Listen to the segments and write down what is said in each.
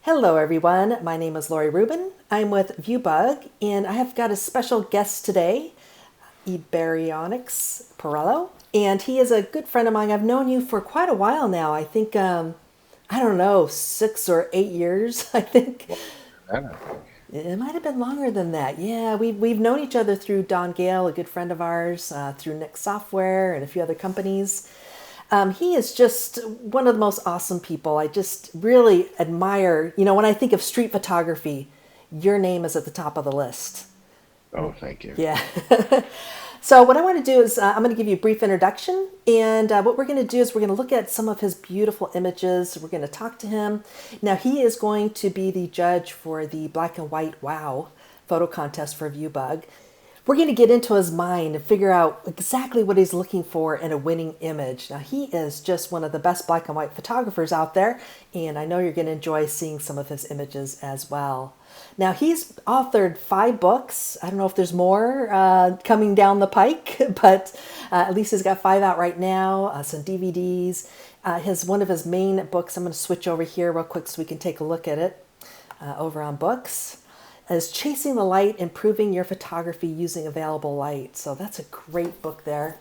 Hello everyone, my name is Lori Rubin. I'm with ViewBug and I have got a special guest today, Ibarionex Perello. And he is a good friend of mine. I've known you for quite a while now. I think, I don't know, 6 or 8 years, I think. It might have been longer than that. Yeah, we've known each other through Don Gale, a good friend of ours, through Nick Software and a few other companies. He is just one of the most awesome people. I just really admire, when I think of street photography, your name is at the top of the list. Oh, thank you. Yeah. So what I want to do is I'm going to give you a brief introduction, and what we're going to do is we're going to look at some of his beautiful images. We're going to talk to him. Now he is going to be the judge for the Black and White Wow photo contest for ViewBug. We're going to get into his mind and figure out exactly what he's looking for in a winning image. Now, he is just one of the best black and white photographers out there, and I know you're going to enjoy seeing some of his images as well. Now, he's authored 5 books. I don't know if there's more coming down the pike, but at least he's got 5 out right now, some DVDs. One of his main books, I'm going to switch over here real quick so we can take a look at it over on books, is Chasing the Light, Improving Your Photography Using Available Light. So that's a great book there.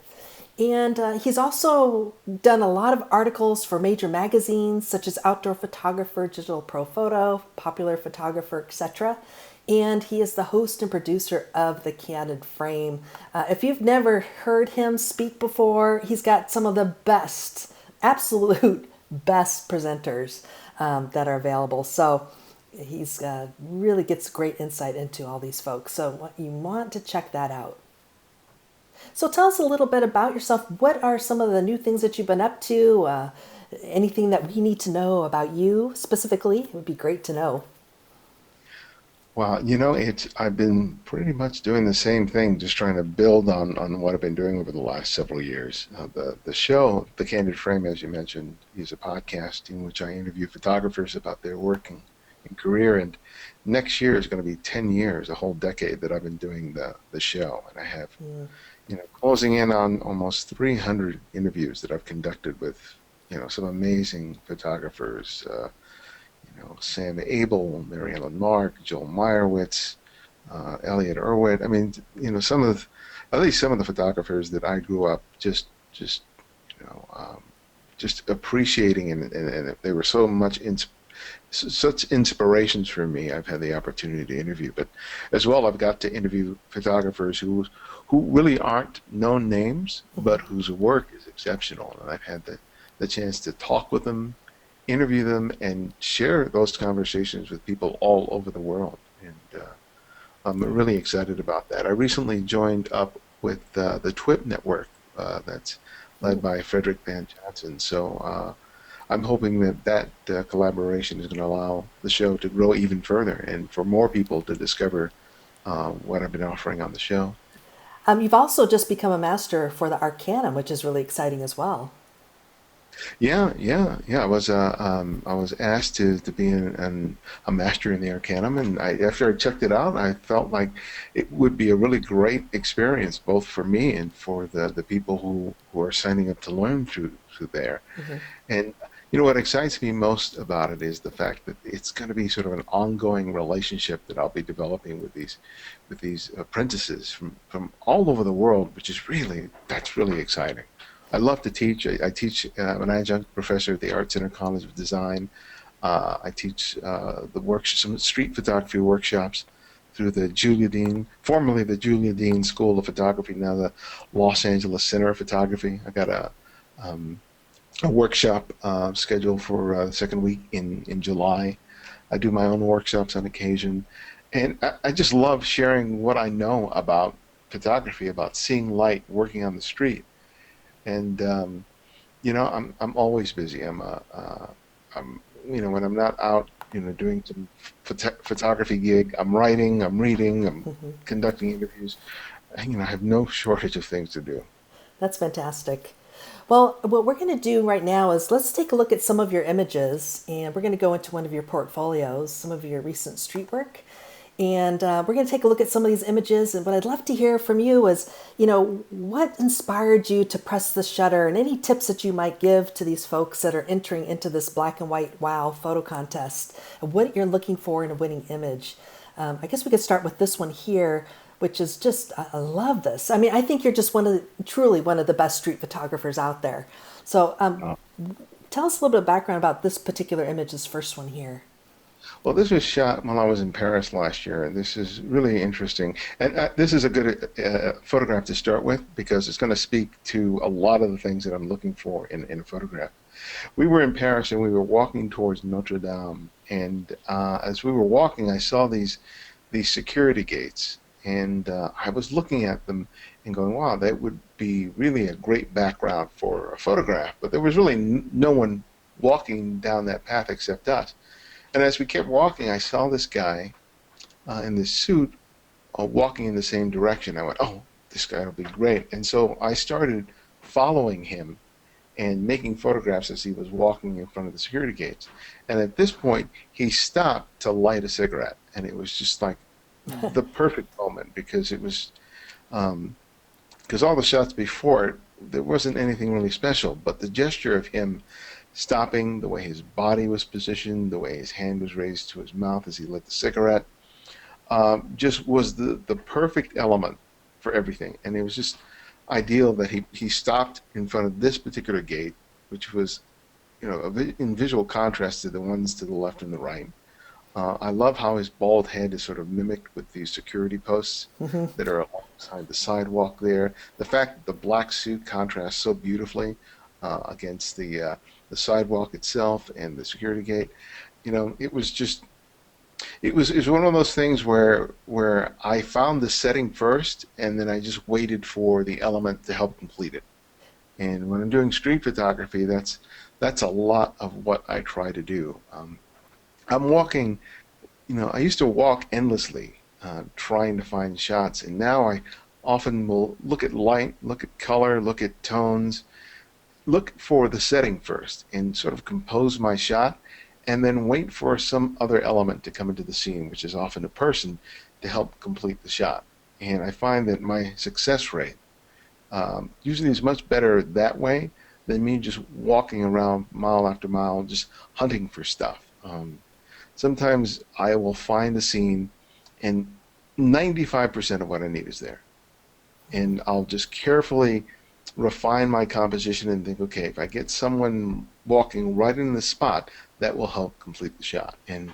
And he's also done a lot of articles for major magazines such as Outdoor Photographer, Digital Pro Photo, Popular Photographer, etc. And he is the host and producer of The Candid Frame. If you've never heard him speak before, he's got some of the best, absolute best presenters that are available. So he's really gets great insight into all these folks. So you want to check that out. So tell us a little bit about yourself. What are some of the new things that you've been up to? Anything that we need to know about you specifically? It would be great to know. Well, I've been pretty much doing the same thing, just trying to build on what I've been doing over the last several years. The show, The Candid Frame, as you mentioned, is a podcast in which I interview photographers about their work and career. And next year is going to be 10 years, a whole decade that I've been doing the show. And I have, closing in on almost 300 interviews that I've conducted with, some amazing photographers. Sam Abel, Mary Ellen Mark, Joel Meyerowitz, Elliot Irwin. I mean, at least some of the photographers that I grew up just appreciating, and they were such inspirations for me. I've had the opportunity to interview, but as well, I've got to interview photographers who really aren't known names, but whose work is exceptional, and I've had the chance to talk with them, interview them, and share those conversations with people all over the world. And I'm really excited about that. I recently joined up with the TWIP network that's led by Frederick Van Johnson. So I'm hoping that collaboration is going to allow the show to grow even further and for more people to discover what I've been offering on the show. You've also just become a master for the Arcanum, which is really exciting as well. Yeah. I was asked to be a master in the Arcanum, and after I checked it out, I felt like it would be a really great experience, both for me and for the people who are signing up to learn through there. Mm-hmm. And what excites me most about it is the fact that it's going to be sort of an ongoing relationship that I'll be developing with these apprentices from all over the world, that's really exciting. I love to teach. I teach. I'm an adjunct professor at the Art Center College of Design. I teach some street photography workshops through the Julia Dean, formerly the Julia Dean School of Photography, now the Los Angeles Center of Photography. I got a workshop scheduled for the second week in July. I do my own workshops on occasion, and I just love sharing what I know about photography, about seeing light, working on the street. And I'm always busy. I'm when I'm not out, doing some photography gig, I'm writing, I'm reading, I'm Mm-hmm. conducting interviews. I have no shortage of things to do. That's fantastic. Well, what we're going to do right now is let's take a look at some of your images, and we're going to go into one of your portfolios, some of your recent street work. And we're going to take a look at some of these images. And what I'd love to hear from you is, what inspired you to press the shutter, and any tips that you might give to these folks that are entering into this black and white wow photo contest, and what you're looking for in a winning image. I guess we could start with this one here, which is just, I love this. I mean, I think you're just truly one of the best street photographers out there. So tell us a little bit of background about this particular image, this first one here. Well, this was shot while I was in Paris last year, and this is really interesting. And this is a good photograph to start with because it's going to speak to a lot of the things that I'm looking for in a photograph. We were in Paris and we were walking towards Notre Dame, and as we were walking, I saw these security gates, and I was looking at them and going, "Wow, that would be really a great background for a photograph." But there was really no one walking down that path except us. And as we kept walking, I saw this guy in this suit walking in the same direction. I went, "Oh, this guy will be great." And so I started following him and making photographs as he was walking in front of the security gates. And at this point, he stopped to light a cigarette. And it was just like the perfect moment because it was, because all the shots before it, there wasn't anything really special. But the gesture of him stopping, the way his body was positioned, the way his hand was raised to his mouth as he lit the cigarette, just was the perfect element for everything. And it was just ideal that he stopped in front of this particular gate, which was, in visual contrast to the ones to the left and the right. I love how his bald head is sort of mimicked with these security posts that are alongside the sidewalk there. The fact that the black suit contrasts so beautifully against the sidewalk itself and the security gate, it was just it was one of those things where I found the setting first, and then I just waited for the element to help complete it. And when I'm doing street photography, that's a lot of what I try to do. I'm walking, I used to walk endlessly trying to find shots, and now I often will look at light, look at color, look at tones, look for the setting first, and sort of compose my shot, and then wait for some other element to come into the scene, which is often a person, to help complete the shot. And I find that my success rate usually is much better that way than me just walking around mile after mile just hunting for stuff. Sometimes I will find a scene and 95% of what I need is there. And I'll just carefully refine my composition and think, okay, if I get someone walking right in the spot, that will help complete the shot. And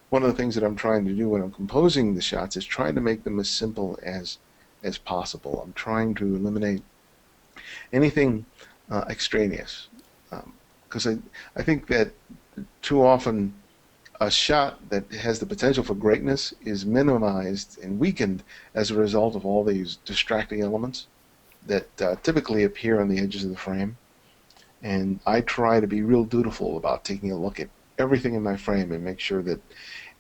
one of the things that I'm trying to do when I'm composing the shots is trying to make them as simple as possible. I'm trying to eliminate anything extraneous, because I think that too often a shot that has the potential for greatness is minimized and weakened as a result of all these distracting elements that typically appear on the edges of the frame. And I try to be real dutiful about taking a look at everything in my frame and make sure that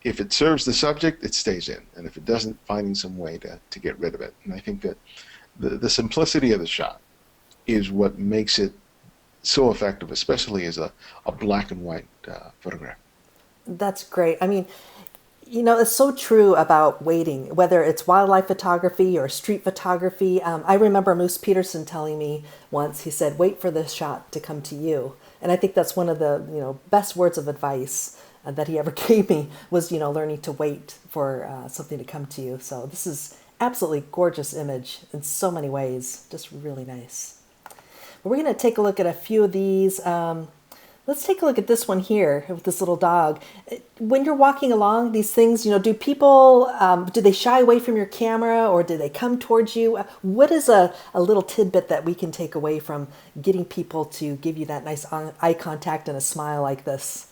if it serves the subject, it stays in. And if it doesn't, finding some way to get rid of it. And I think that the simplicity of the shot is what makes it so effective, especially as a black and white photograph. That's great. I mean, it's so true about waiting, whether it's wildlife photography or street photography. I remember Moose Peterson telling me once, he said, wait for the shot to come to you. And I think that's one of the, best words of advice that he ever gave me was, learning to wait for something to come to you. So this is absolutely gorgeous image in so many ways. Just really nice. We're going to take a look at a few of these. Let's take a look at this one here with this little dog. When you're walking along these things, do people, do they shy away from your camera or do they come towards you? What is a little tidbit that we can take away from getting people to give you that nice eye contact and a smile like this?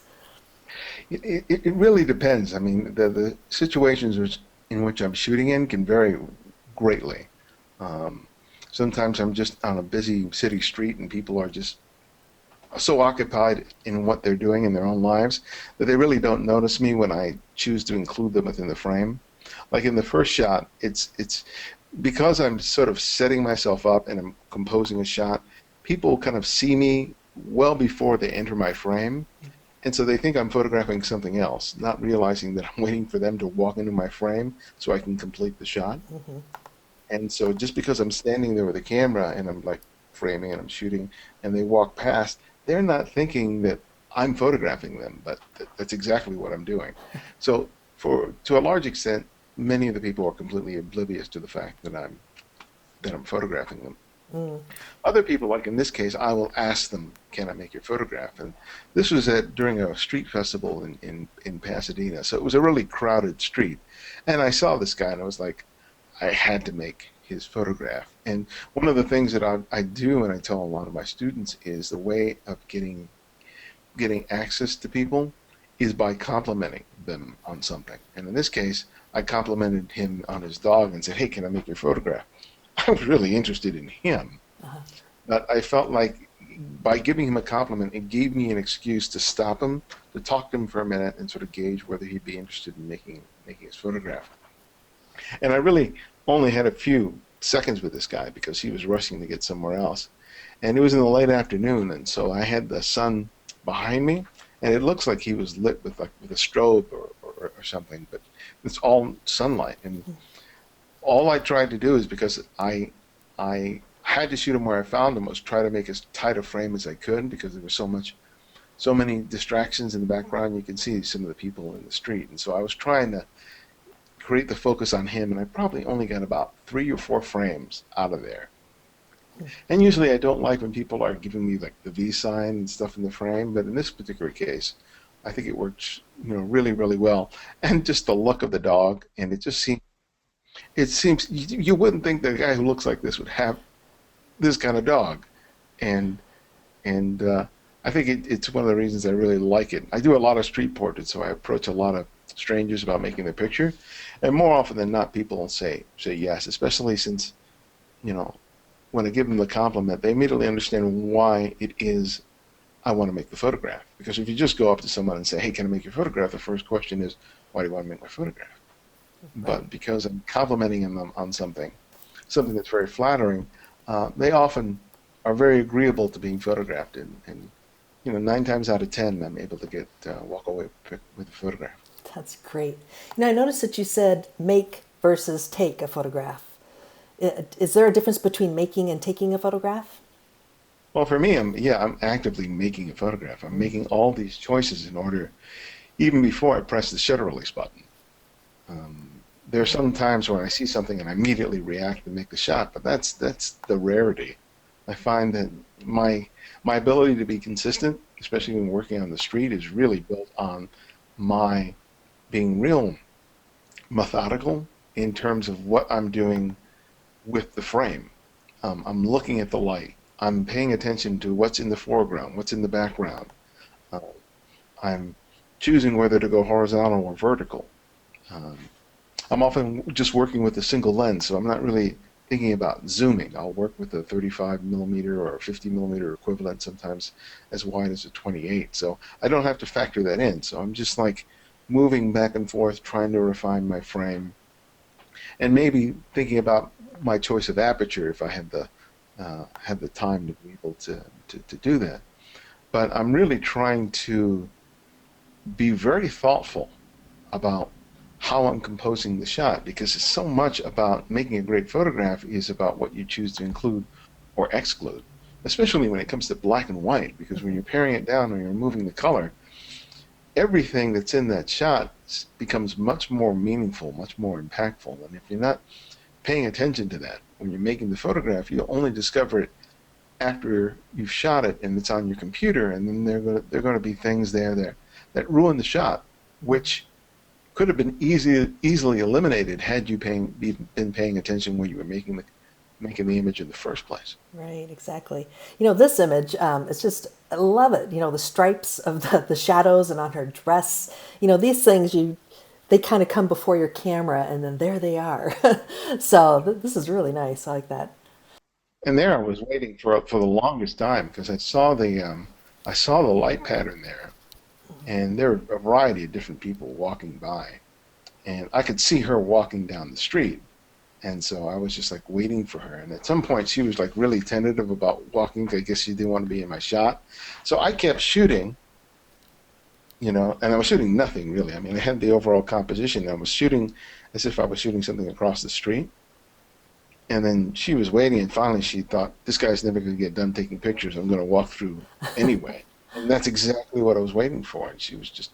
It really depends. I mean, the situations in which I'm shooting in can vary greatly. Sometimes I'm just on a busy city street and people are just so occupied in what they're doing in their own lives that they really don't notice me when I choose to include them within the frame. Like in the first shot, it's because I'm sort of setting myself up and I'm composing a shot. people kind of see me well before they enter my frame. And so they think I'm photographing something else, not realizing that I'm waiting for them to walk into my frame so I can complete the shot. And so just because I'm standing there with a camera and I'm like framing and I'm shooting and they walk past, they're not thinking that I'm photographing them, but that's exactly what I'm doing. So for to a large extent, many of the people are completely oblivious to the fact that I'm photographing them. Other people, like in this case, I will ask them, "Can I make your photograph?" And this was during a street festival in Pasadena, so it was a really crowded street. And I saw this guy, and I was like, I had to make his photograph. And one of the things that I do, and I tell a lot of my students, is the way of getting access to people is by complimenting them on something. And in this case, I complimented him on his dog and said, "Hey, can I make your photograph?" I was really interested in him, but I felt like by giving him a compliment, it gave me an excuse to stop him, to talk to him for a minute, and sort of gauge whether he'd be interested in making his photograph. And I really only had a few seconds with this guy because he was rushing to get somewhere else. And it was in the late afternoon, and so I had the sun behind me, and it looks like he was lit with a strobe or something, but it's all sunlight. And all I tried to do is because I had to shoot him where I found him was try to make as tight a frame as I could because there was so many distractions in the background. You can see some of the people in the street, and so I was trying to create the focus on him, and I probably only got about 3 or 4 frames out of there. And usually I don't like when people are giving me like the V sign and stuff in the frame, but in this particular case, I think it works, really, really well. And just the look of the dog, and it seems you wouldn't think that a guy who looks like this would have this kind of dog, and and I think it's one of the reasons I really like it. I do a lot of street portraits, so I approach a lot of strangers about making their picture, and more often than not, people will say yes, especially since you know when I give them the compliment, they immediately understand why it is I want to make the photograph. Because if you just go up to someone and say, "Hey, can I make your photograph?" the first question is, "Why do you want to make my photograph?" Right. But because I'm complimenting them on something that's very flattering, they often are very agreeable to being photographed, and 9 times out of 10, I'm able to get walk away with a photograph. That's great. I noticed that you said make versus take a photograph. Is there a difference between making and taking a photograph? Well, for me, I'm actively making a photograph. I'm making all these choices in order, even before I press the shutter release button. There are some times when I see something and I immediately react and make the shot, but that's the rarity. I find that my ability to be consistent, especially when working on the street, is really built on my being real methodical in terms of what I'm doing with the frame. I'm looking at the light. I'm paying attention to what's in the foreground, what's in the background. Uh, I'm choosing whether to go horizontal or vertical. Um, I'm often just working with a single lens, so I'm not really thinking about zooming. I'll work with a 35 millimeter or 50 millimeter equivalent, sometimes as wide as a 28. So I don't have to factor that in. So I'm just like moving back and forth, trying to refine my frame, and maybe thinking about my choice of aperture if I had the time to be able to do that. But I'm really trying to be very thoughtful about how I'm composing the shot because it's so much about making a great photograph is about what you choose to include or exclude, especially when it comes to black and white, because when you're paring it down or you're removing the color, everything that's in that shot becomes much more meaningful, much more impactful. And if you're not paying attention to that when you're making the photograph, you'll only discover it after you've shot it and it's on your computer, and then they're going to be things there that ruin the shot, which could have been easily eliminated had you been paying attention when you were making the image in the first place. Right, exactly. This image, it's just, I love it. The stripes of the shadows and on her dress. These things, they kind of come before your camera and then there they are. So this is really nice. I like that. And there I was waiting for the longest time because I saw the light pattern there, and there were a variety of different people walking by, and I could see her walking down the street, And so I was just like waiting for her. And at some point, she was like really tentative about walking. I guess she didn't want to be in my shot. So I kept shooting, and I was shooting nothing really. I mean, I had the overall composition. I was shooting as if I was shooting something across the street. And then she was waiting, and finally she thought, this guy's never going to get done taking pictures. I'm going to walk through anyway. And that's exactly what I was waiting for. And she was just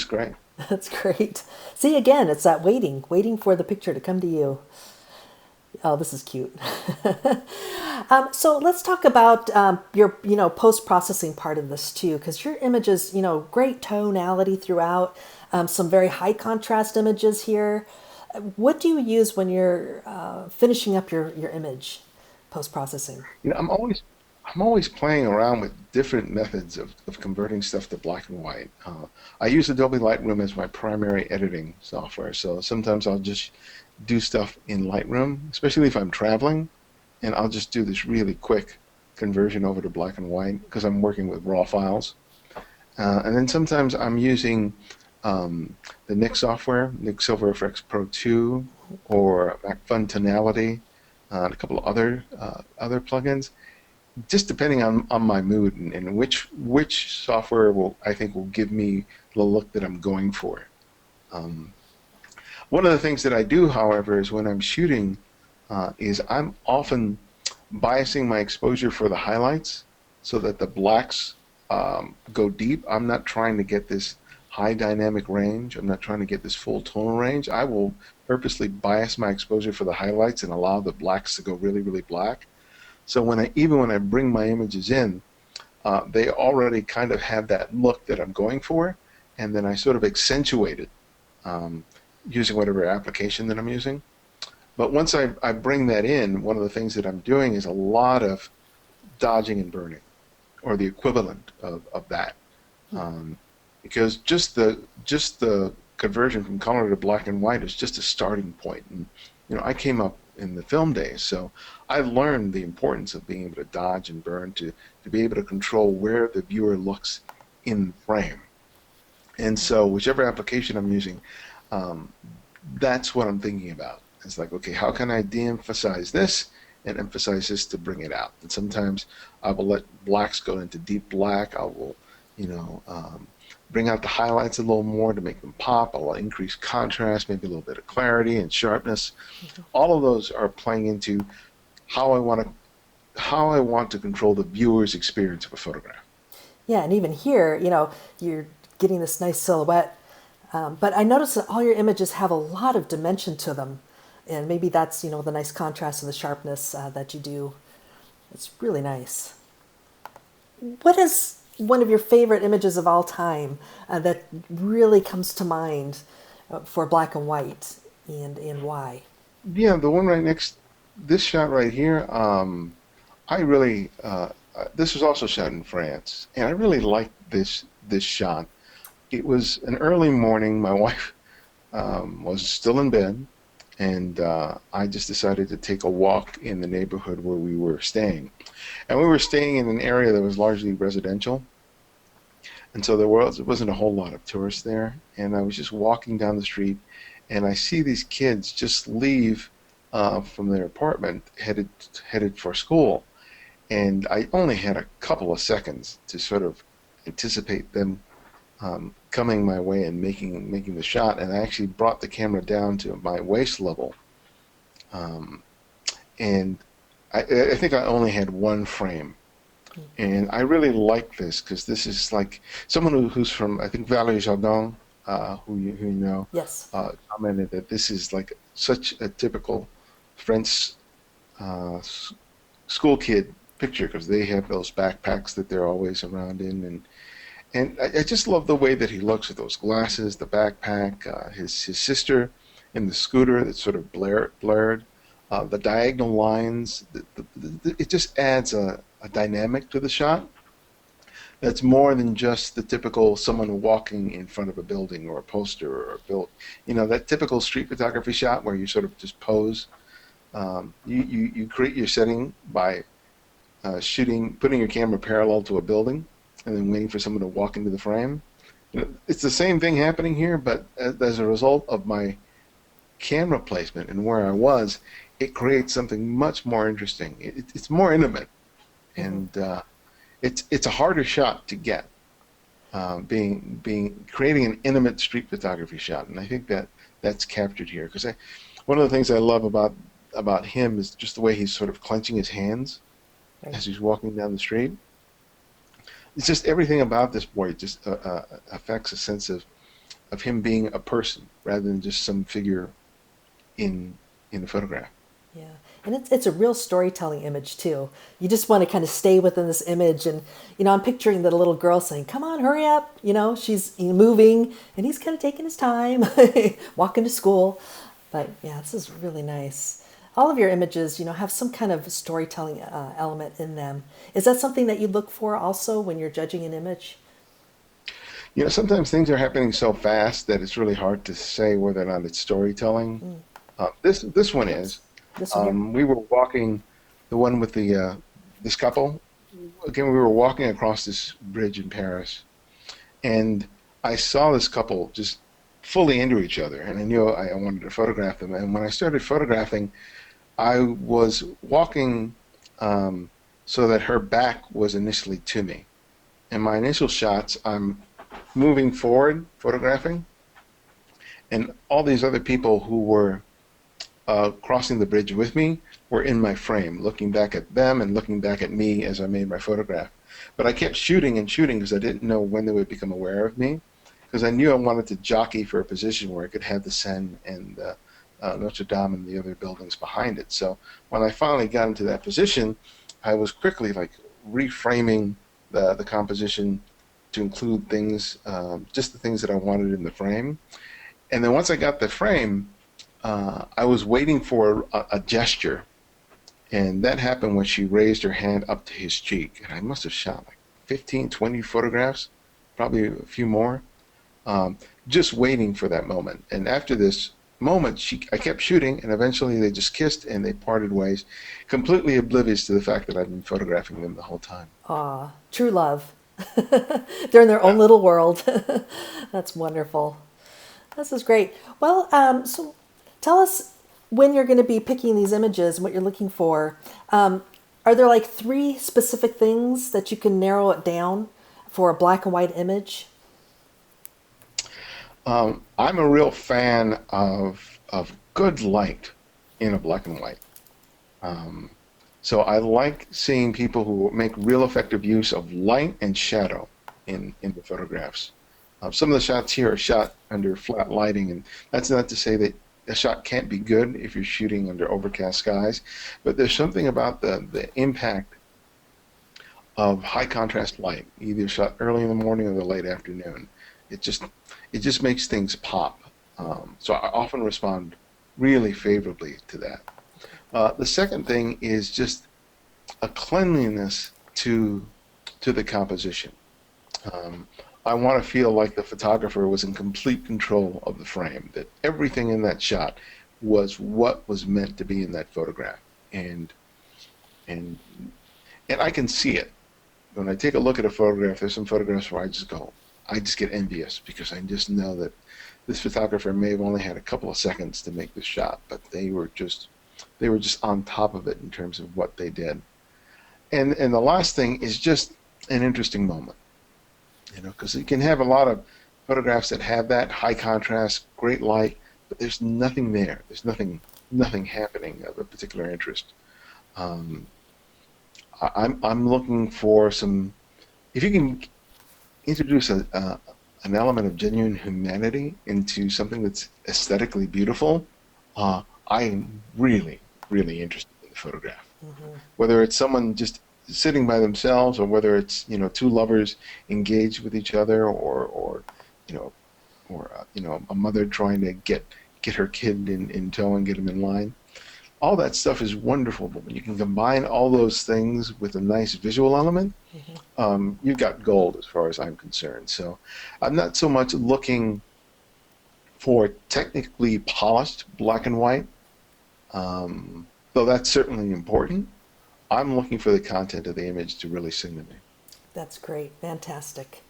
great. That's great. See, again, it's that waiting for the picture to come to you. Oh, this is cute. So let's talk about your, post-processing part of this too, because your images, great tonality throughout, some very high contrast images here. What do you use when you're finishing up your image post-processing? You know, I'm always playing around with different methods of converting stuff to black and white. I use Adobe Lightroom as my primary editing software, so sometimes I'll just do stuff in Lightroom, especially if I'm traveling, and I'll just do this really quick conversion over to black and white because I'm working with raw files. And then sometimes I'm using the Nik software, Nik Silver FX Pro 2, or MacFun Tonality, and a couple of other plugins, just depending on my mood and which software I think will give me the look that I'm going for. Um, One of the things that I do, however, is when I'm shooting, is I'm often biasing my exposure for the highlights so that the blacks go deep. I'm not trying to get this high dynamic range. I'm not trying to get this full tonal range. I will purposely bias my exposure for the highlights and allow the blacks to go really, really black. So even when I bring my images in, they already kind of have that look that I'm going for, and then I sort of accentuate it um, using whatever application that I'm using. But once I bring that in, one of the things that I'm doing is a lot of dodging and burning, or the equivalent of that, um, because just the conversion from color to black and white is just a starting point. And I came up in the film days, so I learned the importance of being able to dodge and burn to be able to control where the viewer looks in the frame. And so whichever application I'm using, um, that's what I'm thinking about. It's like, okay, how can I de-emphasize this and emphasize this to bring it out? And sometimes I will let blacks go into deep black. I will, you know, um, bring out the highlights a little more to make them pop. I'll increase contrast, maybe a little bit of clarity and sharpness. All of those are playing into how I want to control the viewer's experience of a photograph. Yeah, and even here, you're getting this nice silhouette. But I notice that all your images have a lot of dimension to them. And maybe that's, the nice contrast and the sharpness that you do. It's really nice. What is one of your favorite images of all time that really comes to mind for black and white, and why? Yeah, the one right next, this shot right here, I really, this was also shot in France, and I really liked this shot. It was an early morning. My wife was still in bed, and I just decided to take a walk in the neighborhood where we were staying. And we were staying in an area that was largely residential, and so there wasn't a whole lot of tourists there. And I was just walking down the street, and I see these kids just leave from their apartment, headed for school. And I only had a couple of seconds to sort of anticipate them coming my way and making the shot. And I actually brought the camera down to my waist level, um, and I think I only had one frame. And I really like this because this is like someone who's from, I think, Valerie Jardin, who you know, Yes. commented that this is like such a typical French school kid picture because they have those backpacks that they're always around in, and I just love the way that he looks with those glasses, the backpack, his sister in the scooter that's sort of blurred, the diagonal lines. It just adds a dynamic to the shot that's more than just the typical someone walking in front of a building or a poster or a that typical street photography shot where you sort of just pose. You create your setting by putting your camera parallel to a building, and then waiting for someone to walk into the frame. It's the same thing happening here, but as a result of my camera placement and where I was, it creates something much more interesting. It's more intimate, Hmm. and it's a harder shot to get. Creating an intimate street photography shot, and I think that that's captured here because one of the things I love about him is just the way he's sort of clenching his hands Right. as he's walking down the street. It's just everything about this boy just affects a sense of him being a person rather than just some figure in in the photograph. Yeah, and it's a real storytelling image too. You just want to kind of stay within this image, and I'm picturing the little girl saying, "Come on, hurry up!" She's moving, and he's kind of taking his time, walking to school. But yeah, this is really nice. All of your images, have some kind of storytelling element in them. Is that something that you look for also when you're judging an image? Sometimes things are happening so fast that it's really hard to say whether or not it's storytelling. Mm. This one is. Yes, this one here. We were walking, the one with the this couple. Again, we were walking across this bridge in Paris, and I saw this couple just fully into each other, and I knew I wanted to photograph them. And when I started photographing, I was walking so that her back was initially to me. In my initial shots, I'm moving forward, photographing, and all these other people who were crossing the bridge with me were in my frame, looking back at them and looking back at me as I made my photograph. But I kept shooting and shooting because I didn't know when they would become aware of me, because I knew I wanted to jockey for a position where I could have the Seine and Notre Dame and the other buildings behind it. So when I finally got into that position, I was quickly like reframing the composition to include things, just the things that I wanted in the frame. And then once I got the frame, I was waiting for a gesture, and that happened when she raised her hand up to his cheek. And I must have shot like 15, 20 photographs, probably a few more, um, just waiting for that moment. And after this moment, I kept shooting, and eventually they just kissed and they parted ways, completely oblivious to the fact that I'd been photographing them the whole time. Ah, true love. They're in their own little world. That's wonderful. This is great. Well, so tell us when you're going to be picking these images and what you're looking for. Are there like three specific things that you can narrow it down for a black and white image? I'm a real fan of good light in a black and white. Um, so I like seeing people who make real effective use of light and shadow in the photographs. Some of the shots here are shot under flat lighting, and that's not to say that a shot can't be good if you're shooting under overcast skies, but there's something about the impact of high contrast light, either shot early in the morning or the late afternoon. It just it just makes things pop. So I often respond really favorably to that. The second thing is just a cleanliness to the composition. Um, I want to feel like the photographer was in complete control of the frame, that everything in that shot was what was meant to be in that photograph, and and and I can see it when I take a look at a photograph. There's some photographs where I just get envious because I just know that this photographer may have only had a couple of seconds to make the shot, but they were just on top of it in terms of what they did. And the last thing is just an interesting moment, because you can have a lot of photographs that have that high contrast, great light, but there's nothing there. There's nothing happening of a particular interest. Um, I'm looking for some. If you can introduce an element of genuine humanity into something that's aesthetically beautiful, I am really interested in the photograph. Hmm. Whether it's someone just sitting by themselves, or whether it's two lovers engaged with each other, or you know a mother trying to get her kid in tow and get him in line. All that stuff is wonderful, but when you can combine all those things with a nice visual element, Hmm. you've got gold as far as I'm concerned. So I'm not so much looking for technically polished black and white, though that's certainly important. I'm looking for the content of the image to really sing to me. That's great. Fantastic.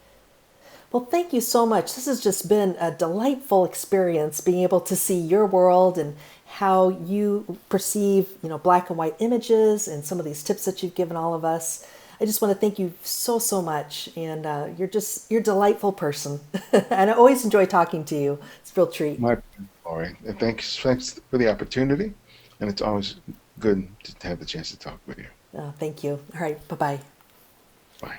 Well, thank you so much. This has just been a delightful experience being able to see your world and how you perceive, black and white images and some of these tips that you've given all of us. I just want to thank you so, so much. And you're a delightful person. And I always enjoy talking to you. It's a real treat. My pleasure, Lori. And thanks for the opportunity. And it's always good to have the chance to talk with you. Thank you. All right. Bye bye. Bye.